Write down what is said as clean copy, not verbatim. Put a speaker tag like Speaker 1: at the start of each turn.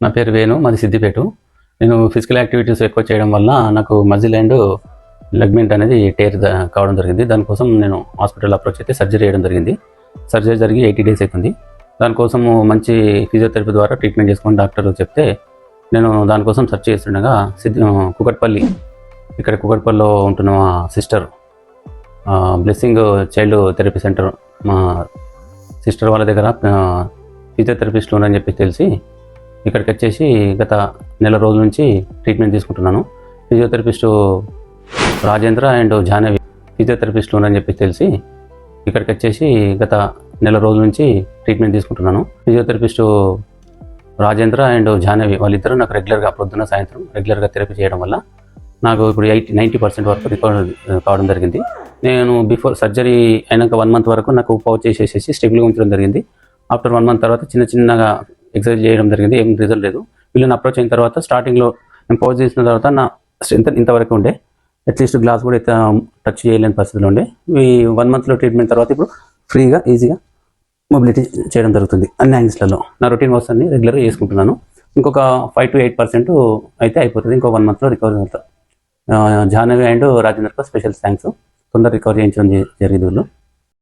Speaker 1: నా పేరు వేణు, మాది సిద్దిపేట. నేను ఫిజికల్ యాక్టివిటీస్ ఎక్కువ చేయడం వల్ల నాకు మజిల్ అండ్ లెగ్మెంట్ అనేది టేర్ కావడం జరిగింది. దానికోసం నేను హాస్పిటల్ అప్రోచ్ అయితే సర్జరీ చేయడం జరిగింది. సర్జరీ జరిగి 80 days అవుతుంది. దానికోసం మంచి ఫిజియోథెరపీ ద్వారా ట్రీట్మెంట్ చేసుకొని డాక్టర్ చెప్తే నేను దానికోసం సెర్చ్ చేస్తుండగా కూకట్పల్లి, ఇక్కడ కూకట్పల్లిలో ఉంటున్న మా sister blessing child therapy centre, మా సిస్టర్ వాళ్ళ దగ్గర ఫిజియోథెరపిస్ట్ ఉన్నారని చెప్పి తెలిసి ఇక్కడికి వచ్చేసి గత నెల రోజుల నుంచి ట్రీట్మెంట్ తీసుకుంటున్నాను. ఫిజియోథెరపిస్టు రాజేంద్ర అండ్ జాహ్నవి ఫిజియోథెరపిస్టులు ఉన్నారని చెప్పి తెలిసి ఇక్కడికి వచ్చేసి గత నెల రోజుల నుంచి ట్రీట్మెంట్ తీసుకుంటున్నాను. ఫిజియోథెరపిస్టు రాజేంద్ర అండ్ జాహ్నవి వాళ్ళిద్దరూ నాకు రెగ్యులర్గా పొద్దున్న సాయంత్రం రెగ్యులర్గా థెరపీ చేయడం వల్ల నాకు ఇప్పుడు 90% వరకు రికవర్ కావడం జరిగింది. నేను బిఫోర్ సర్జరీ అయినాక 1 month వరకు నాకు పౌచ్ చేసేసి స్టెబుల్గా ఉంచడం జరిగింది. ఆఫ్టర్ 1 month తర్వాత చిన్నగా ఎక్సర్సైజ్ చేయడం జరిగింది, ఏం రిజల్ట్ లేదు. వీళ్ళని అప్రోచ్ అయిన తర్వాత స్టార్టింగ్లో నేను పౌచ్ చేసిన తర్వాత నా స్ట్రెంత్ ఇంతవరకు ఉండే, అట్లీస్ట్ గ్లాస్ కూడా టచ్ చేయలేని పరిస్థితిలో ఉండే. ఈ 1 monthలో ట్రీట్మెంట్ తర్వాత ఇప్పుడు ఫ్రీగా ఈజీగా మొబిలిటీ చేయడం జరుగుతుంది అన్ని యాంగిల్స్లలో. నా రొటీన్ వర్క్స్ అన్ని రెగ్యులర్గా చేసుకుంటున్నాను. ఇంకొక 5 to 8% అయితే అయిపోతుంది. ఇంకో 1 monthలో రికవరీ అవుతాను. జాహ్నవి అండ్ రాజేంద్రకు స్పెషల్ థ్యాంక్స్. తొందర రికవరీ చేయించడం జరిగింది వీళ్ళు.